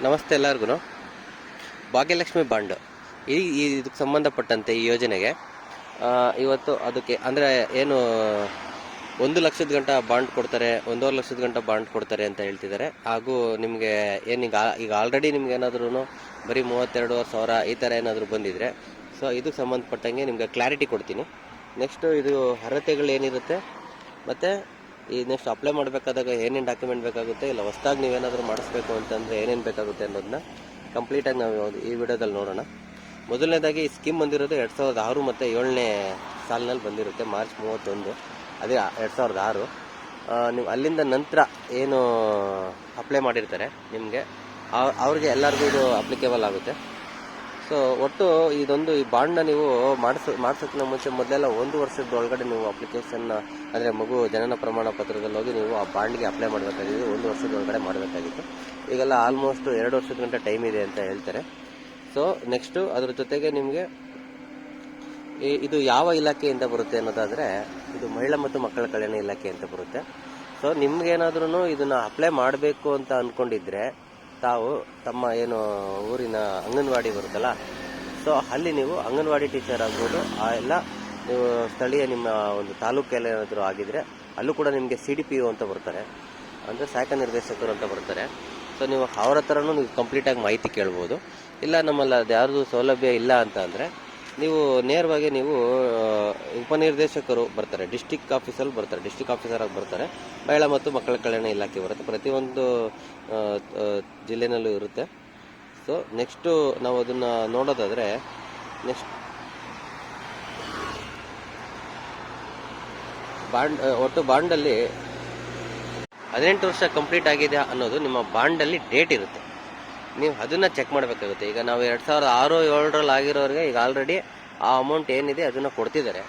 ನಮಸ್ತೆ ಎಲ್ಲರಿಗೂ. ಭಾಗ್ಯಲಕ್ಷ್ಮಿ ಬಾಂಡ್ ಇದಕ್ಕೆ ಸಂಬಂಧಪಟ್ಟಂತೆ ಈ ಯೋಜನೆಗೆ ಇವತ್ತು ಅದಕ್ಕೆ ಅಂದರೆ ಏನು 1,00,000 ಗಂಟ ಬಾಂಡ್ ಕೊಡ್ತಾರೆ, 1,50,000 ಗಂಟ ಬಾಂಡ್ ಕೊಡ್ತಾರೆ ಅಂತ ಹೇಳ್ತಿದ್ದಾರೆ. ಹಾಗೂ ನಿಮಗೆ ಈಗ ಆಲ್ರೆಡಿ ನಿಮ್ಗೆ ಏನಾದ್ರೂ ಬರೀ 32,000 ಈ ಥರ ಏನಾದರೂ ಬಂದಿದ್ರೆ ಸೊ ಇದಕ್ಕೆ ಸಂಬಂಧಪಟ್ಟಂಗೆ ನಿಮಗೆ ಕ್ಲಾರಿಟಿ ಕೊಡ್ತೀನಿ. ನೆಕ್ಸ್ಟು ಇದು ಅರ್ಹತೆಗಳು ಏನಿರುತ್ತೆ ಮತ್ತು ಈ ನೆಕ್ಸ್ಟ್ ಅಪ್ಲೈ ಮಾಡಬೇಕಾದಾಗ ಏನೇನು ಡಾಕ್ಯುಮೆಂಟ್ ಬೇಕಾಗುತ್ತೆ, ಇಲ್ಲ ಹೊಸದಾಗಿ ನೀವೇನಾದರೂ ಮಾಡಿಸ್ಬೇಕು ಅಂತಂದರೆ ಏನೇನು ಬೇಕಾಗುತ್ತೆ ಅನ್ನೋದನ್ನ ಕಂಪ್ಲೀಟಾಗಿ ನಾವು ಈ ವಿಡಿಯೋದಲ್ಲಿ ನೋಡೋಣ. ಮೊದಲನೇದಾಗಿ ಈ ಸ್ಕೀಮ್ ಬಂದಿರೋದು 2006 ಮತ್ತು 7ನೇ ಸಾಲಿನಲ್ಲಿ ಬಂದಿರುತ್ತೆ, ಮಾರ್ಚ್ 31. ಅದೇ 2006. ನೀವು ಅಲ್ಲಿಂದ ನಂತರ ಏನು ಅಪ್ಲೈ ಮಾಡಿರ್ತಾರೆ ನಿಮಗೆ ಅವ್ರಿಗೆ ಎಲ್ಲರಿಗೂ ಇದು ಅಪ್ಲಿಕೇಬಲ್ ಆಗುತ್ತೆ. ಸೊ ಒಟ್ಟು ಇದೊಂದು ಈ ಬಾಂಡ್ನ ನೀವು ಮಾಡಿಸೋಕ್ಕಿಂತ ಮುಂಚೆ ಮೊದಲೆಲ್ಲ 1 ವರ್ಷದ ಒಳಗಡೆ ನೀವು ಅಪ್ಲಿಕೇಶನ್ನ ಅಂದರೆ ಮಗು ಜನನ ಪ್ರಮಾಣ ಪತ್ರದಲ್ಲಿ ಹೋಗಿ ನೀವು ಆ ಬಾಂಡ್ಗೆ ಅಪ್ಲೈ ಮಾಡಬೇಕಾಗಿತ್ತು. 1 ವರ್ಷದ ಒಳಗಡೆ ಮಾಡಬೇಕಾಗಿತ್ತು. ಈಗೆಲ್ಲ ಆಲ್ಮೋಸ್ಟ್ 2 ವರ್ಷದ ಗಂಟೆ ಟೈಮ್ ಇದೆ ಅಂತ ಹೇಳ್ತಾರೆ. ಸೊ ನೆಕ್ಸ್ಟು ಅದ್ರ ಜೊತೆಗೆ ನಿಮಗೆ ಇದು ಯಾವ ಇಲಾಖೆಯಿಂದ ಬರುತ್ತೆ ಅನ್ನೋದಾದರೆ ಇದು ಮಹಿಳಾ ಮತ್ತು ಮಕ್ಕಳ ಕಲ್ಯಾಣ ಇಲಾಖೆ ಅಂತ ಬರುತ್ತೆ. ಸೊ ನಿಮ್ಗೇನಾದ್ರೂ ಇದನ್ನು ಅಪ್ಲೈ ಮಾಡಬೇಕು ಅಂತ ಅಂದ್ಕೊಂಡಿದ್ರೆ ತಾವು ತಮ್ಮ ಏನು ಊರಿನ ಅಂಗನವಾಡಿ ಬರುತ್ತಲ್ಲ, ಸೊ ಅಲ್ಲಿ ನೀವು ಅಂಗನವಾಡಿ ಟೀಚರ್ ಆಗ್ಬೋದು. ಆ ಎಲ್ಲ ನೀವು ಸ್ಥಳೀಯ ನಿಮ್ಮ ಒಂದು ತಾಲೂಕಲ್ಲಿ ಏನಾದರೂ ಆಗಿದ್ರೆ ಅಲ್ಲೂ ಕೂಡ ನಿಮಗೆ CDPO ಅಂತ ಬರ್ತಾರೆ, ಅಂದರೆ ಸಹಾಯಕ ನಿರ್ದೇಶಕರು ಅಂತ ಬರ್ತಾರೆ. ಸೊ ನೀವು ಅವ್ರ ಹತ್ರನೂ ನೀವು ಕಂಪ್ಲೀಟಾಗಿ ಮಾಹಿತಿ ಕೇಳ್ಬೋದು. ಇಲ್ಲ ನಮ್ಮಲ್ಲಿ ಅದು ಯಾರ್ದು ಸೌಲಭ್ಯ ಇಲ್ಲ ಅಂತ ಅಂದರೆ ನೀವು ನೇರವಾಗಿ ನೀವು ಉಪನಿರ್ದೇಶಕರು ಬರ್ತಾರೆ, ಡಿಸ್ಟಿಕ್ ಆಫೀಸಲ್ಲಿ ಬರ್ತಾರೆ, ಡಿಸ್ಟಿಕ್ ಆಫೀಸರಾಗಿ ಬರ್ತಾರೆ. ಮಹಿಳಾ ಮತ್ತು ಮಕ್ಕಳ ಕಲ್ಯಾಣ ಇಲಾಖೆ ಬರುತ್ತೆ, ಪ್ರತಿಯೊಂದು ಜಿಲ್ಲೆನಲ್ಲೂ ಇರುತ್ತೆ. ಸೊ ನೆಕ್ಸ್ಟು ನಾವು ಅದನ್ನು ನೋಡೋದಾದರೆ ನೆಕ್ಸ್ಟ್ ಒಟ್ಟು ಬಾಂಡಲ್ಲಿ 18 ವರ್ಷ ಕಂಪ್ಲೀಟ್ ಆಗಿದೆ ಅನ್ನೋದು ನಿಮ್ಮ ಬಾಂಡಲ್ಲಿ ಡೇಟ್ ಇರುತ್ತೆ. ನೀವು ಅದನ್ನು ಚೆಕ್ ಮಾಡಬೇಕಾಗುತ್ತೆ. ಈಗ ನಾವು 2006-7ರಲ್ಲಿ ಆಗಿರೋರಿಗೆ ಈಗ ಆಲ್ರೆಡಿ ಆ ಅಮೌಂಟ್ ಏನಿದೆ ಅದನ್ನು ಕೊಡ್ತಿದ್ದಾರೆ.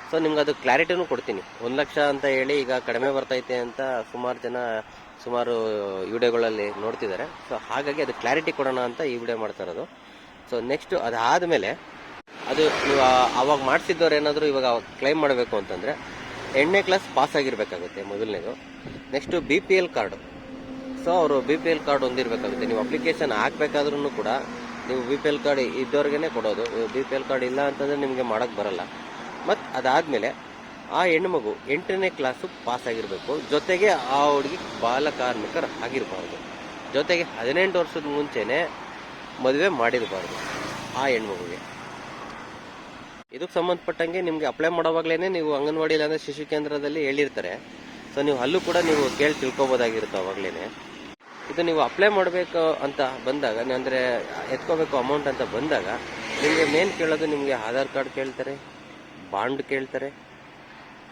ಸೊ ನಿಮ್ಗೆ ಅದು ಕ್ಲಾರಿಟಿನೂ ಕೊಡ್ತೀನಿ. 1,00,000 ಅಂತ ಹೇಳಿ ಈಗ ಕಡಿಮೆ ಬರ್ತೈತೆ ಅಂತ ಸುಮಾರು ವಿಡಿಯೋಗಳಲ್ಲಿ ನೋಡ್ತಿದ್ದಾರೆ. ಸೊ ಹಾಗಾಗಿ ಅದು ಕ್ಲಾರಿಟಿ ಕೊಡೋಣ ಅಂತ ಈ ವಿಡಿಯೋ ಮಾಡ್ತಾ ಇರೋದು. ಸೊ ನೆಕ್ಸ್ಟು ಅದಾದಮೇಲೆ ಅದು ನೀವು ಅವಾಗ ಮಾಡಿಸಿದ್ದವ್ರು ಏನಾದರೂ ಇವಾಗ ಕ್ಲೈಮ್ ಮಾಡಬೇಕು ಅಂತಂದರೆ 8ನೇ ಕ್ಲಾಸ್ ಪಾಸ್ ಆಗಿರಬೇಕಾಗುತ್ತೆ ಮೊದಲನೇದು. Next BPL card. ಸೊ ಅವರು BPL ಕಾರ್ಡ್ ಹೊಂದಿರಬೇಕಾಗುತ್ತೆ. ನೀವು ಅಪ್ಲಿಕೇಶನ್ ಹಾಕಬೇಕಾದ್ರೂ ಕೂಡ ನೀವು BPL ಕಾರ್ಡ್ ಇದ್ದವ್ರಿಗೇ ಕೊಡೋದು. BPL ಕಾರ್ಡ್ ಇಲ್ಲ ಅಂತಂದರೆ ನಿಮಗೆ ಮಾಡೋಕ್ಕೆ ಬರಲ್ಲ. ಮತ್ತು ಅದಾದಮೇಲೆ ಆ ಹೆಣ್ಣುಮಗು 8ನೇ ಕ್ಲಾಸು ಪಾಸ್ ಆಗಿರಬೇಕು. ಜೊತೆಗೆ ಆ ಹುಡುಗಿ ಬಾಲಕಾರ್ಮಿಕರು ಆಗಿರಬಾರ್ದು. ಜೊತೆಗೆ 18 ವರ್ಷದ ಮುಂಚೆನೇ ಮದುವೆ ಮಾಡಿರಬಾರ್ದು ಆ ಹೆಣ್ಮಗುಗೆ. ಇದಕ್ಕೆ ಸಂಬಂಧಪಟ್ಟಂಗೆ ನಿಮಗೆ ಅಪ್ಲೈ ಮಾಡೋವಾಗಲೇ ನೀವು ಅಂಗನವಾಡಿ ಇಲ್ಲಾಂದರೆ ಶಿಶು ಕೇಂದ್ರದಲ್ಲಿ ಹೇಳಿರ್ತಾರೆ. ಸೊ ನೀವು ಅಲ್ಲೂ ಕೂಡ ನೀವು ಕೇಳಿ ತಿಳ್ಕೊಬೋದಾಗಿರುತ್ತೆ ಅವಾಗಲೇ. ಇದು ನೀವು ಅಪ್ಲೈ ಮಾಡಬೇಕು ಅಂತ ಬಂದಾಗ, ಅಂದರೆ ಎತ್ಕೋಬೇಕು ಅಮೌಂಟ್ ಅಂತ ಬಂದಾಗ ನಿಮಗೆ ಮೇನ್ ಕೇಳೋದು ನಿಮಗೆ ಆಧಾರ್ ಕಾರ್ಡ್ ಕೇಳ್ತಾರೆ, ಬಾಂಡ್ ಕೇಳ್ತಾರೆ,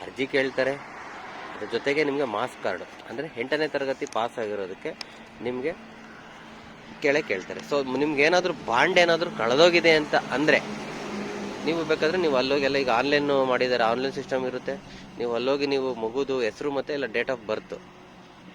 ಅರ್ಜಿ ಕೇಳ್ತಾರೆ. ಅದ್ರ ಜೊತೆಗೆ ನಿಮಗೆ ಮಾಸ್ ಕಾರ್ಡ್, ಅಂದರೆ 8ನೇ ತರಗತಿ ಪಾಸ್ ಆಗಿರೋದಕ್ಕೆ ನಿಮಗೆ ಕೇಳ್ತಾರೆ. ಸೊ ನಿಮ್ಗೆ ಏನಾದರೂ ಬಾಂಡ್ ಏನಾದರೂ ಕಳೆದೋಗಿದೆ ಅಂತ ಅಂದರೆ ನೀವು ಬೇಕಾದರೆ ನೀವು ಅಲ್ಲೋಗಿ ಎಲ್ಲ ಈಗ ಆನ್ಲೈನ್ ಮಾಡಿದ್ದಾರೆ, ಆನ್ಲೈನ್ ಸಿಸ್ಟಮ್ ಇರುತ್ತೆ. ನೀವು ಅಲ್ಲೋಗಿ ನೀವು ಮಗುದು ಹೆಸರು ಮತ್ತು ಇಲ್ಲ ಡೇಟ್ ಆಫ್ ಬರ್ತ್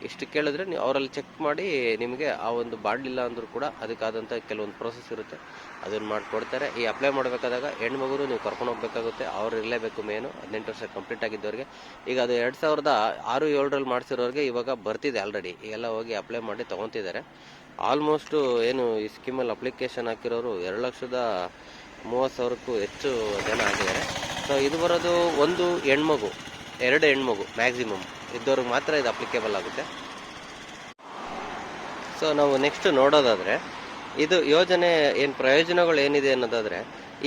ಇಷ್ಟು ಕೇಳಿದ್ರೆ ನೀವು ಅವರಲ್ಲಿ ಚೆಕ್ ಮಾಡಿ ನಿಮಗೆ ಆ ಒಂದು ಬಾಂಡ್ ಇಲ್ಲ ಅಂದರೂ ಕೂಡ ಅದಕ್ಕಾದಂಥ ಕೆಲವೊಂದು ಪ್ರೋಸೆಸ್ ಇರುತ್ತೆ, ಅದನ್ನು ಮಾಡಿಕೊಡ್ತಾರೆ. ಈ ಅಪ್ಲೈ ಮಾಡಬೇಕಾದಾಗ ಹೆಣ್ಮಗುರು ನೀವು ಕರ್ಕೊಂಡು ಹೋಗ್ಬೇಕಾಗುತ್ತೆ. ಅವ್ರು ಇರಲೇಬೇಕು ಮೇನು 18 ವರ್ಷ ಕಂಪ್ಲೀಟ್ ಆಗಿದ್ದವ್ರಿಗೆ. ಈಗ ಅದು 2006-7ರಲ್ಲಿ ಮಾಡಿಸಿರೋರಿಗೆ ಇವಾಗ ಬರ್ತಿದೆ ಆಲ್ರೆಡಿ. ಈಗೆಲ್ಲ ಹೋಗಿ ಅಪ್ಲೈ ಮಾಡಿ ತೊಗೊತಿದ್ದಾರೆ. ಆಲ್ಮೋಸ್ಟು ಏನು ಈ ಸ್ಕೀಮಲ್ಲಿ ಅಪ್ಲಿಕೇಶನ್ ಹಾಕಿರೋರು 2,30,000ಕ್ಕೂ ಹೆಚ್ಚು ಜನ ಆಗಿದ್ದಾರೆ. ಸೊ ಇದು ಬರೋದು 1 ಹೆಣ್ಮಗು 2 ಹೆಣ್ಮಗು ಮ್ಯಾಕ್ಸಿಮಮ್ ಇದ್ದವ್ರಿಗೆ ಮಾತ್ರ ಇದು ಅಪ್ಲಿಕೇಬಲ್ ಆಗುತ್ತೆ. ಸೊ ನಾವು ನೆಕ್ಸ್ಟ್ ನೋಡೋದಾದರೆ ಇದು ಯೋಜನೆ ಏನು ಪ್ರಯೋಜನಗಳು ಏನಿದೆ ಅನ್ನೋದಾದರೆ,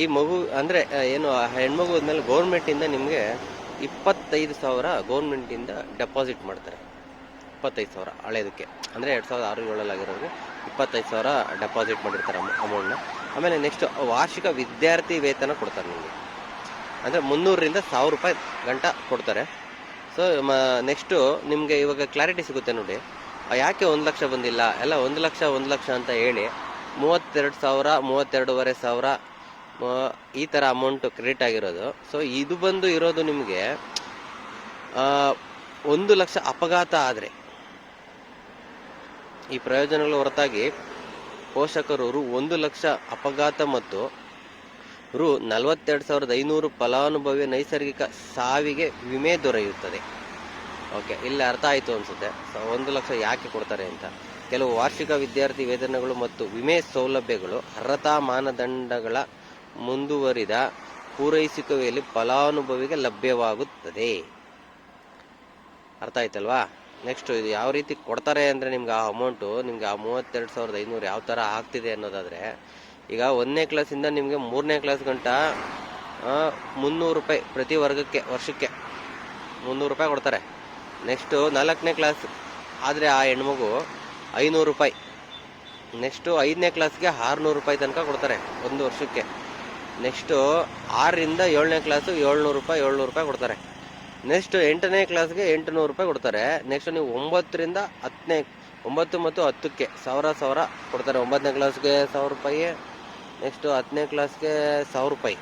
ಈ ಮಗು ಅಂದರೆ ಏನು ಹೆಣ್ಮಗು ಆದಮೇಲೆ ಗೌರ್ಮೆಂಟಿಂದ ನಿಮಗೆ 25,000 ಗೌರ್ಮೆಂಟಿಂದ ಡೆಪಾಸಿಟ್ ಮಾಡ್ತಾರೆ. 25,000 ಹಳೇದಕ್ಕೆ, ಅಂದರೆ 2006-7ರಲ್ಲಿ ಆಗಿರೋರಿಗೆ 25,000 ಡೆಪಾಸಿಟ್ ಮಾಡಿರ್ತಾರೆ ಅಮೌಂಟ್ನ. ಆಮೇಲೆ ನೆಕ್ಸ್ಟ್ ವಾರ್ಷಿಕ ವಿದ್ಯಾರ್ಥಿ ವೇತನ ಕೊಡ್ತಾರೆ ನಿಮಗೆ, ಅಂದರೆ 300ರಿಂದ 1,000 ರೂಪಾಯಿ ಗಂಟ ಕೊಡ್ತಾರೆ. ಸೊ ನೆಕ್ಸ್ಟು ನಿಮಗೆ ಇವಾಗ ಕ್ಲಾರಿಟಿ ಸಿಗುತ್ತೆ ನೋಡಿ. ಯಾಕೆ 1,00,000 ಬಂದಿಲ್ಲ, ಎಲ್ಲ 1,00,000 ಅಂತ ಹೇಳಿ 32,000 32,500 ಈ ಥರ ಅಮೌಂಟು ಕ್ರೆಡಿಟ್ ಆಗಿರೋದು. ಸೊ ಇದು ಬಂದು ಇರೋದು ನಿಮಗೆ 1,00,000 ಅಪಘಾತ ಆದರೆ ಈ ಪ್ರಯೋಜನಗಳ ಹೊರತಾಗಿ ಪೋಷಕರು 1,00,000 ಅಪಘಾತ ಮತ್ತು ರು 42,500 ಫಲಾನುಭವಿಯ ನೈಸರ್ಗಿಕ ಸಾವಿಗೆ ವಿಮೆ ದೊರೆಯುತ್ತದೆ. ಓಕೆ, ಇಲ್ಲಿ ಅರ್ಥ ಆಯಿತು ಅನಿಸುತ್ತೆ. ಸೊ 1 ಲಕ್ಷ ಯಾಕೆ ಕೊಡ್ತಾರೆ ಅಂತ. ಕೆಲವು ವಾರ್ಷಿಕ ವಿದ್ಯಾರ್ಥಿ ವೇತನಗಳು ಮತ್ತು ವಿಮೆ ಸೌಲಭ್ಯಗಳು ಅರ್ಹತಾ ಮಾನದಂಡಗಳ ಮುಂದುವರಿದ ಪೂರೈಸುವಿಕೆಯಲ್ಲಿ ಫಲಾನುಭವಿಗೆ ಲಭ್ಯವಾಗುತ್ತದೆ. ಅರ್ಥ ಆಯ್ತಲ್ವಾ? ನೆಕ್ಸ್ಟ್ ಇದು ಯಾವ ರೀತಿ ಕೊಡ್ತಾರೆ ಅಂದರೆ ನಿಮ್ಗೆ ಆ ಅಮೌಂಟು ನಿಮ್ಗೆ ಆ 32,500 ಯಾವ ಥರ ಆಗ್ತಿದೆ ಅನ್ನೋದಾದರೆ, ಈಗ 1ನೇ ಕ್ಲಾಸಿಂದ ನಿಮಗೆ 3ನೇ ಕ್ಲಾಸ್ ಗಂಟ 300 ರೂಪಾಯಿ ಪ್ರತಿ ವರ್ಗಕ್ಕೆ ವರ್ಷಕ್ಕೆ 300 ರೂಪಾಯಿ ಕೊಡ್ತಾರೆ. ನೆಕ್ಸ್ಟು 4ನೇ ಕ್ಲಾಸ್ ಆದರೆ ಆ ಹೆಣ್ಮಗು 500 ರೂಪಾಯಿ. ನೆಕ್ಸ್ಟು 5ನೇ ಕ್ಲಾಸ್ಗೆ 600 ರೂಪಾಯಿ ತನಕ ಕೊಡ್ತಾರೆ ಒಂದು ವರ್ಷಕ್ಕೆ. ನೆಕ್ಸ್ಟು 6ರಿಂದ 7ನೇ ಕ್ಲಾಸು 700 ರೂಪಾಯಿ ಕೊಡ್ತಾರೆ. ನೆಕ್ಸ್ಟ್ 8ನೇ ಕ್ಲಾಸ್ಗೆ 800 ರೂಪಾಯಿ ಕೊಡ್ತಾರೆ. ನೆಕ್ಸ್ಟ್ ನೀವು 9ರಿಂದ 10ನೇ 9 ಮತ್ತು 10ಕ್ಕೆ 1000 ಕೊಡ್ತಾರೆ. 9ನೇ ಕ್ಲಾಸ್ಗೆ 1000 ರೂಪಾಯಿ, ನೆಕ್ಸ್ಟು 10ನೇ ಕ್ಲಾಸ್ಗೆ 1000 ರೂಪಾಯಿ.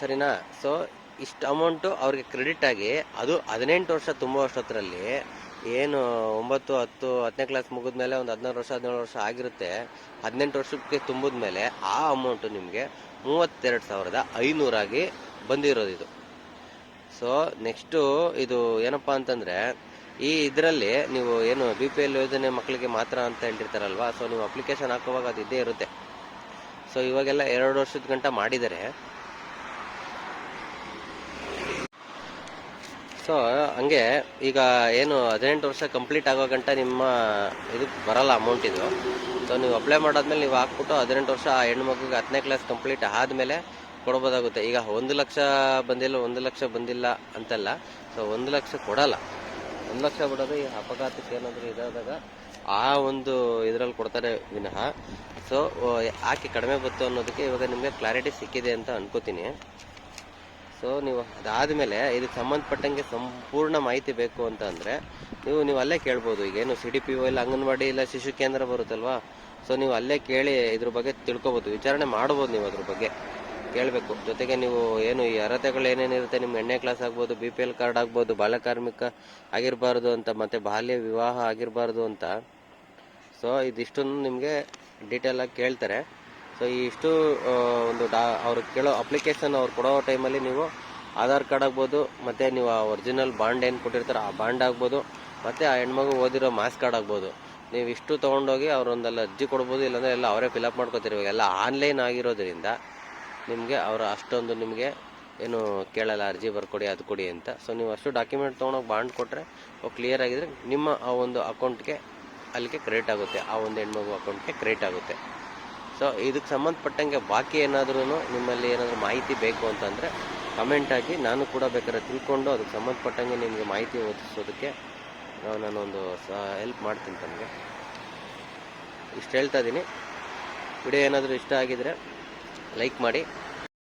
ಸರಿನಾ? ಸೊ ಇಷ್ಟು ಅಮೌಂಟು ಅವ್ರಿಗೆ ಕ್ರೆಡಿಟ್ ಆಗಿ, ಅದು 18 ವರ್ಷ ತುಂಬುವಷ್ಟರಲ್ಲಿ ಏನು 9, 10, 10ನೇ ಕ್ಲಾಸ್ ಮುಗಿದ್ಮೇಲೆ ಒಂದು 16 ವರ್ಷ 17 ವರ್ಷ ಆಗಿರುತ್ತೆ. 18 ವರ್ಷಕ್ಕೆ ತುಂಬಿದ್ಮೇಲೆ ಆ ಅಮೌಂಟು ನಿಮಗೆ 32,500 ಆಗಿ ಬಂದಿರೋದು ಇದು. ಸೊ ನೆಕ್ಸ್ಟು ಇದು ಏನಪ್ಪ ಅಂತಂದರೆ, ಈ ಇದರಲ್ಲಿ ನೀವು ಏನು BPL ಯೋಜನೆ ಮಕ್ಕಳಿಗೆ ಮಾತ್ರ ಅಂತ ಹೇಳ್ತಿರ್ತಾರಲ್ವಾ, ಸೊ ನೀವು ಅಪ್ಲಿಕೇಶನ್ ಹಾಕುವಾಗ ಅದು ಇದ್ದೇ ಇರುತ್ತೆ. ಸೊ ಇವಾಗೆಲ್ಲ 2 ವರ್ಷದ ಗಂಟ ಮಾಡಿದ್ದಾರೆ. ಸೊ ಹಂಗೆ ಈಗ ಏನು 18 ವರ್ಷ ಕಂಪ್ಲೀಟ್ ಆಗೋ ಗಂಟ ನಿಮ್ಮ ಇದಕ್ಕೆ ಬರಲ್ಲ ಅಮೌಂಟ್ ಇದು. ಸೊ ನೀವು ಅಪ್ಲೈ ಮಾಡಾದ್ಮೇಲೆ ನೀವು ಹಾಕ್ಬಿಟ್ಟು 18 ವರ್ಷ ಆ ಹೆಣ್ಮಗುಗೆ 10ನೇ ಕ್ಲಾಸ್ ಕಂಪ್ಲೀಟ್ ಆದಮೇಲೆ ಕೊಡ್ಬೋದಾಗುತ್ತೆ. ಈಗ 1 ಲಕ್ಷ ಬಂದಿಲ್ಲ 1 ಲಕ್ಷ ಬಂದಿಲ್ಲ ಅಂತಲ್ಲ. ಸೊ 1 ಲಕ್ಷ ಕೊಡಲ್ಲ. 1 ಲಕ್ಷ ಬಿಡೋದು ಈ ಅಪಘಾತಕ್ಕೆ ಏನಾದರೂ ಇದಾದಾಗ ಆ ಒಂದು ಇದರಲ್ಲಿ ಕೊಡ್ತಾರೆ ವಿನಃ. ಸೊ ಯಾಕೆ ಕಡಿಮೆ ಬಂತು ಅನ್ನೋದಕ್ಕೆ ಇವಾಗ ನಿಮಗೆ ಕ್ಲಾರಿಟಿ ಸಿಕ್ಕಿದೆ ಅಂತ ಅನ್ಕೋತೀನಿ. ಸೊ ನೀವು ಅದಾದಮೇಲೆ ಇದಕ್ಕೆ ಸಂಬಂಧಪಟ್ಟಂಗೆ ಸಂಪೂರ್ಣ ಮಾಹಿತಿ ಬೇಕು ಅಂತ ಅಂದರೆ ನೀವು ಅಲ್ಲೇ ಕೇಳ್ಬೋದು. ಈಗೇನು CDPO ಇಲ್ಲ ಅಂಗನವಾಡಿ ಇಲ್ಲ ಶಿಶು ಕೇಂದ್ರ ಬರುತ್ತಲ್ವಾ, ಸೊ ನೀವು ಅಲ್ಲೇ ಕೇಳಿ ಇದ್ರ ಬಗ್ಗೆ ತಿಳ್ಕೊಬೋದು, ವಿಚಾರಣೆ ಮಾಡ್ಬೋದು. ನೀವು ಅದ್ರ ಬಗ್ಗೆ ಕೇಳಬೇಕು. ಜೊತೆಗೆ ನೀವು ಏನು ಈ ಅರ್ಹತೆಗಳು ಏನೇನಿರುತ್ತೆ, ನಿಮ್ಗೆ 8ನೇ ಕ್ಲಾಸ್ ಆಗ್ಬೋದು, BPL ಕಾರ್ಡ್ ಆಗ್ಬೋದು, ಬಾಲಕಾರ್ಮಿಕ ಆಗಿರಬಾರ್ದು ಅಂತ, ಮತ್ತು ಬಾಲ್ಯ ವಿವಾಹ ಆಗಿರಬಾರ್ದು ಅಂತ. ಸೊ ಇದಿಷ್ಟನ್ನು ನಿಮಗೆ ಡೀಟೇಲಾಗಿ ಕೇಳ್ತಾರೆ. ಸೊ ಇಷ್ಟು ಒಂದು ಅವ್ರು ಕೇಳೋ ಅಪ್ಲಿಕೇಶನ್ ಅವ್ರು ಕೊಡೋ ಟೈಮಲ್ಲಿ ನೀವು ಆಧಾರ್ ಕಾರ್ಡ್ ಆಗ್ಬೋದು, ಮತ್ತು ನೀವು ಆ ಒರಿಜಿನಲ್ ಬಾಂಡ್ ಏನು ಕೊಟ್ಟಿರ್ತಾರೆ ಆ ಬಾಂಡ್ ಆಗ್ಬೋದು, ಮತ್ತು ಆ ಹೆಣ್ಮಗು ಓದಿರೋ ಮಾಸ್ ಕಾರ್ಡ್ ಆಗ್ಬೋದು. ನೀವು ಇಷ್ಟು ತೊಗೊಂಡೋಗಿ ಅವ್ರೊಂದೆಲ್ಲ ಅರ್ಜಿ ಕೊಡ್ಬೋದು. ಇಲ್ಲಾಂದರೆ ಎಲ್ಲ ಅವರೇ ಫಿಲಪ್ ಮಾಡ್ಕೋತೀರಿ. ಇವಾಗೆಲ್ಲ ಆನ್ಲೈನ್ ಆಗಿರೋದ್ರಿಂದ ನಿಮಗೆ ಅವರು ಅಷ್ಟೊಂದು ನಿಮಗೆ ಏನು ಕೇಳಲ್ಲ, ಅರ್ಜಿ ಬರ್ಕೊಡಿ ಅದು ಕೊಡಿ ಅಂತ. ಸೊ ನೀವು ಅಷ್ಟು ಡಾಕ್ಯುಮೆಂಟ್ ತೊಗೊಂಡೋಗಿ ಬಾಂಡ್ ಕೊಟ್ಟರೆ ಕ್ಲಿಯರ್ ಆಗಿದ್ರೆ ನಿಮ್ಮ ಆ ಒಂದು ಅಕೌಂಟ್ಗೆ ಅಲ್ಲಿಗೆ ಕ್ರೆಡಿಟ್ ಆಗುತ್ತೆ, ಆ ಒಂದು ಹೆಣ್ಮಗು ಅಕೌಂಟ್ಗೆ ಕ್ರೆಡಿಟ್ ಆಗುತ್ತೆ. ಸೊ ಇದಕ್ಕೆ ಸಂಬಂಧಪಟ್ಟಂಗೆ ಬಾಕಿ ಏನಾದ್ರೂ ನಿಮ್ಮಲ್ಲಿ ಏನಾದರೂ ಮಾಹಿತಿ ಬೇಕು ಅಂತಂದರೆ ಕಮೆಂಟ್ ಆಗಿ, ನಾನು ಕೂಡ ಬೇಕಾದ್ರೆ ತಿಳ್ಕೊಂಡು ಅದಕ್ಕೆ ಸಂಬಂಧಪಟ್ಟಂಗೆ ನಿಮಗೆ ಮಾಹಿತಿ ಒದಗಿಸೋದಕ್ಕೆ ನಾನೊಂದು ಹೆಲ್ಪ್ ಮಾಡ್ತೀನಿ ತಮಗೆ. ಇಷ್ಟು ಹೇಳ್ತಾ ಇದ್ದೀನಿ. ವಿಡಿಯೋ ಏನಾದರೂ ಇಷ್ಟ ಆಗಿದರೆ ಲೈಕ್ ಮಾಡಿ.